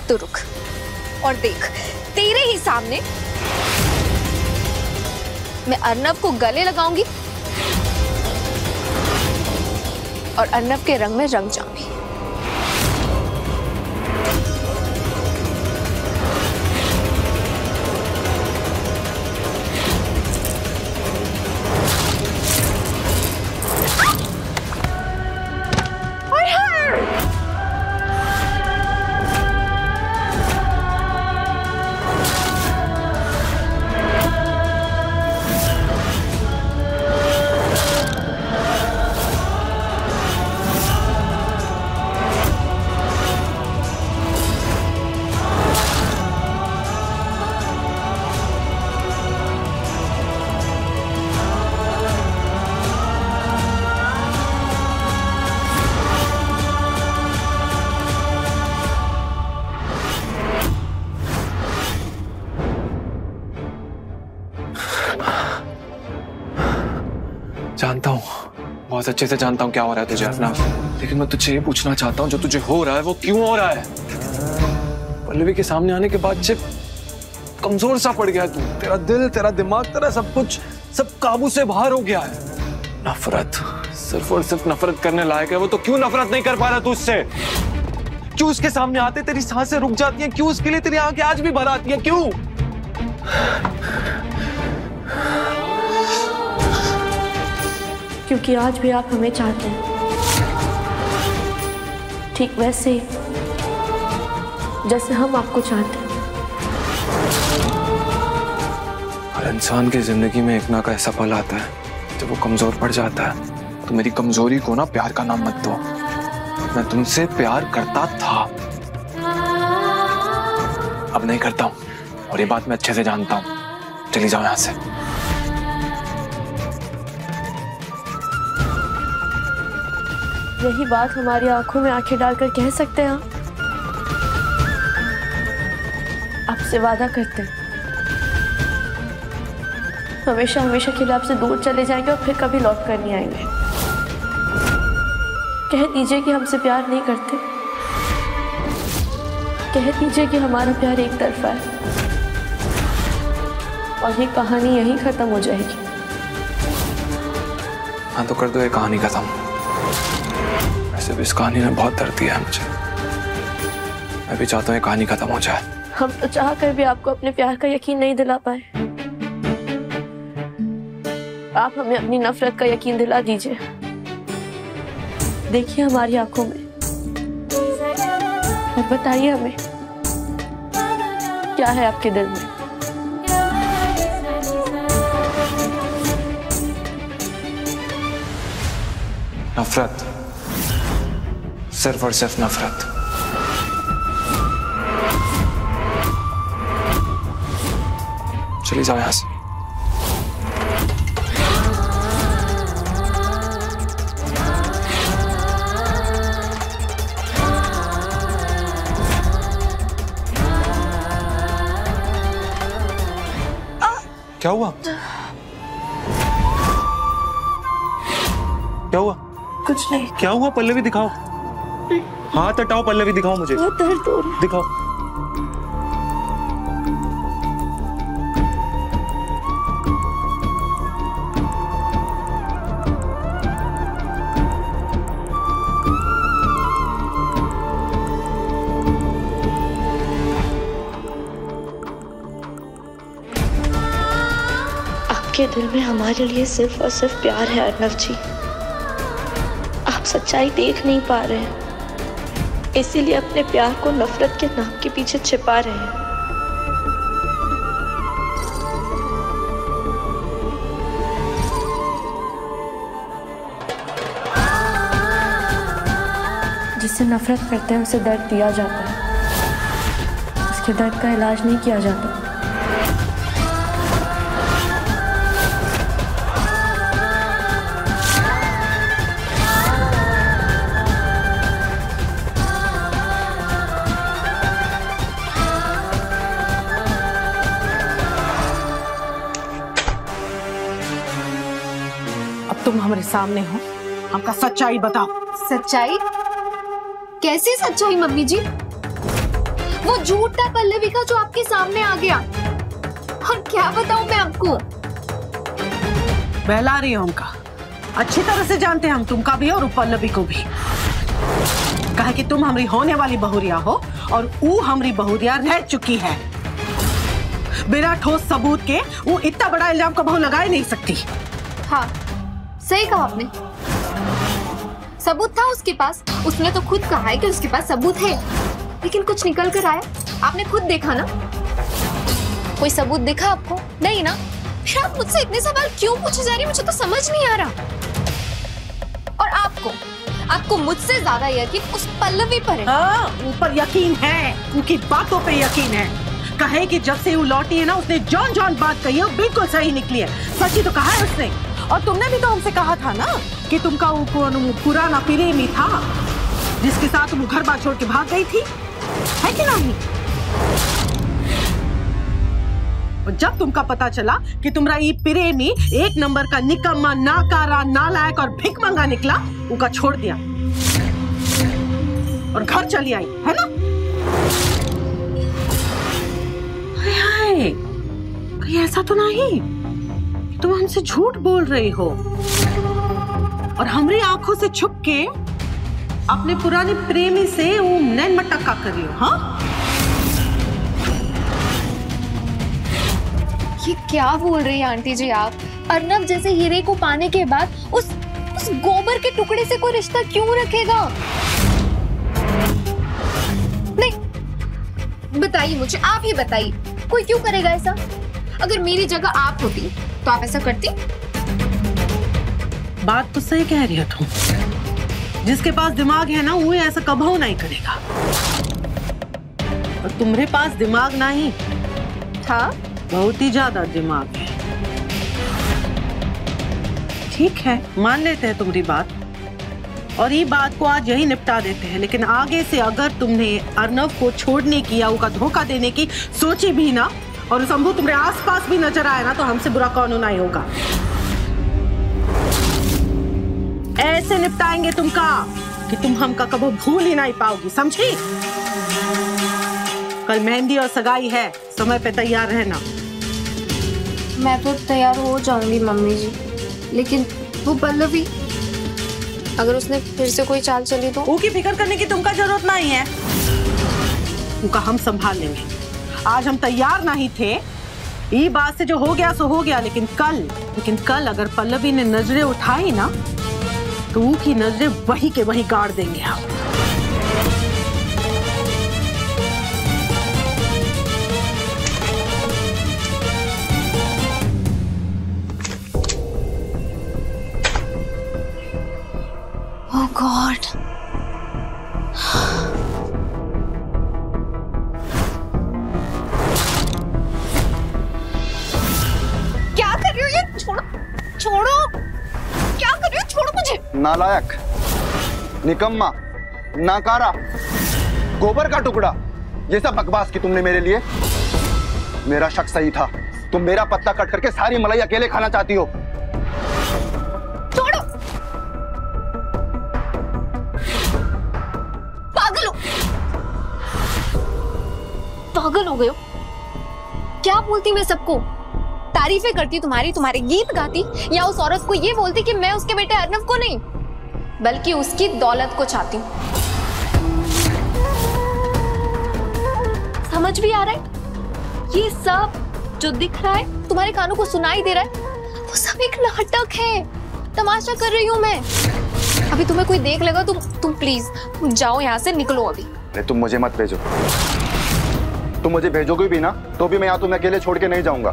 तो रुक और देख, तेरे ही सामने मैं अर्नव को गले लगाऊंगी और अर्नव के रंग में रंग जाऊंगी। जानता हूँ, बहुत अच्छे से जानता हूँ क्या हो रहा है तुझे अर्नव, लेकिन मैं तुझे ये पूछना चाहता हूँ जो तुझे हो रहा है वो क्यों हो रहा है? पल्लवी के सामने आने के बाद से कमजोर सा पड़ गया तू, तेरा दिल, तेरा दिमाग, तेरा सब कुछ सब काबू से बाहर हो गया है। नफरत, सिर्फ और सिर्फ नफरत करने लायक है वो, तो क्यों नफरत नहीं कर पा रहा तू उससे? क्यों उसके सामने आते तेरी सांसें रुक जाती हैं? क्यों उसके लिए तेरी आंखें आज भी भर आती हैं? क्यों? क्योंकि आज भी आप हमें चाहते हैं, ठीक वैसे ही जैसे हम आपको चाहते हैं। हर इंसान की जिंदगी में एक ना का ऐसा पल आता है जब वो कमजोर पड़ जाता है। तो मेरी कमजोरी को ना प्यार का नाम मत दो। मैं तुमसे प्यार करता था, अब नहीं करता हूं, और ये बात मैं अच्छे से जानता हूं। चली जाओ यहां से। यही बात हमारी आंखों में आंखें डालकर कह सकते हैं। आपसे वादा करते हैं हमेशा हमेशा के लिए आपसे दूर चले जाएंगे और फिर कभी लौट कर नहीं आएंगे। कह दीजिए कि हमसे प्यार नहीं करते, कह दीजिए कि हमारा प्यार एक तरफा है और ये कहानी यहीं खत्म हो जाएगी। हाँ तो कर दो ये कहानी खत्म। वैसे भी इस कहानी ने बहुत दर्द दिया है मुझे, मैं भी चाहता हूँ ये कहानी खत्म हो जाए। हम तो चाह कर भी आपको अपने प्यार का यकीन नहीं दिला पाए। आप हमें अपनी नफरत का यकीन दिला दीजिए। देखिए हमारी आंखों में और बताइए हमें क्या है आपके दिल में। नफरत, सिर्फ और सिर्फ नफरत। चली जाओ यहां से। क्या हुआ? क्या हुआ? कुछ नहीं। क्या हुआ? पल्लवी दिखाओ, हाथ हटाओ, पल्लवी दिखाओ मुझे। बहुत दर्द हो रहा है। दिखाओ। आपके दिल में हमारे लिए सिर्फ और सिर्फ प्यार है अर्नव जी। आप सच्चाई देख नहीं पा रहे हैं, इसीलिए अपने प्यार को नफरत के नाम के पीछे छिपा रहे हैं। जिससे नफरत करते हैं उसे दर्द दिया जाता है, उसके दर्द का इलाज नहीं किया जाता। तुम हमारे सामने हो, हमका सच्चाई बताओ। सच्चाई? कैसी सच्चाई मम्मी जी? वो झूठ था पल्लवी का जो आपके सामने आ गया। और क्या बताऊं मैं आपको। बहला रही हो हमका। अच्छी तरह से जानते हैं हम तुमका भी और पल्लवी को भी। कहा कि तुम हमारी होने वाली बहुरिया हो और वो हमारी बहुरिया रह चुकी है। बिना ठोस सबूत के वो इतना बड़ा इल्जाम कबहू लगा ही नहीं सकती। हाँ, सही कहा आपने। सबूत था उसके पास। उसने तो खुद कहा है कि उसके पास सबूत है, लेकिन कुछ निकल कर आया। आपने खुद देखा ना। कोई सबूत दिखा आपको? नहीं ना। फिर आप मुझसे इतने सवाल क्यों पूछे जा रही? मुझे तो समझ नहीं आ रहा। और आपको मुझसे ज्यादा यकीन उस पल्लवी पर है। हाँ, ऊपर यकीन है, उनकी बातों पे यकीन है। कहे कि जब से वो लौटी है ना, उसने जॉन बात कही है, बिल्कुल सही निकली है। सच्ची तो कहा है उसने। और तुमने भी तो हमसे कहा था ना कि तुमका वो पुराना प्रेमी था जिसके साथ तुम घर बार छोड़ के भाग गई थी, है कि नहीं? और जब तुमका पता चला कि तुम्हारा ये प्रेमी एक नंबर का निकम्मा, नाकारा, नालायक और भिखमंगा निकला, उनका छोड़ दिया और घर चली आई, है ना? हाय, कहीं ऐसा तो नहीं तुम हमसे झूठ बोल रही हो और हमारी आंखों से छुप के अपने पुराने प्रेमी से वो नैन मटक्का कर रही हो? हाँ, ये क्या बोल रही है आंटी जी आप? अर्नव जैसे हीरे को पाने के बाद उस गोबर के टुकड़े से कोई रिश्ता क्यों रखेगा? नहीं, बताइए मुझे, आप ही बताइए, कोई क्यों करेगा ऐसा? अगर मेरी जगह आप होती तो आप ऐसा करती? बात तो सही कह रही हो तुम। जिसके पास दिमाग है ना, वो ऐसा कभी नहीं करेगा। और तुम्हारे पास दिमाग नहीं था, बहुत ही ज्यादा दिमाग है। ठीक है, मान लेते हैं तुम्हारी बात और ये बात को आज यही निपटा देते हैं। लेकिन आगे से अगर तुमने अर्नव को छोड़ने की या उसका धोखा देने की सोची भी ना और शंभू तुम्हारे आसपास भी नजर आए ना, तो हमसे बुरा कौन नहीं होगा। ऐसे निपटाएंगे तुमका कि तुम हमका कभी भूल ही नहीं पाओगी, समझी? कल मेहंदी और सगाई है, समय पे तैयार रहना। मैं तो तैयार हो जाऊंगी मम्मी जी, लेकिन वो पल्लवी, अगर उसने फिर से कोई चाल चली तो? उसकी फिक्र करने की तुमका जरूरत नहीं है, उनका हम संभाल लेंगे। आज हम तैयार नहीं थे, ये बात से जो हो गया सो हो गया। लेकिन कल अगर पल्लवी ने नजरें उठाई ना, तो उसकी नजरें वही के वही गाड़ देंगे हम। ओह गॉड, क्या कर रही हो? ये छोड़ो, क्या कर रही हो? छोड़ो मुझे। नालायक, निकम्मा, नाकारा, गोबर का टुकड़ा, ये सब बकवास की तुमने मेरे लिए। मेरा शक सही था, तुम मेरा पत्ता कट करके सारी मलाई अकेले खाना चाहती हो। छोड़ो, पागल हो गए हो क्या? बोलती मैं सबको, तारीफें करती तुम्हारे गीत गाती, या उस औरत को ये बोलती कि मैं उसके बेटे अर्नव को नहीं बल्कि उसकी दौलत को चाहती हूँ। समझ भी आ रहा है? ये सब जो दिख रहा है, तुम्हारे कानों को सुनाई दे रहा है, वो सब एक नाटक है। तमाशा कर रही हूँ मैं। अभी तुम्हें कोई देख लेगा, तुम प्लीज जाओ यहाँ से, निकलो अभी। अरे तुम मुझे मत भेजो। तुम मुझे भेजोगे भी ना, तो भी मैं यहाँ तुम्हें अकेले छोड़ के नहीं जाऊंगा।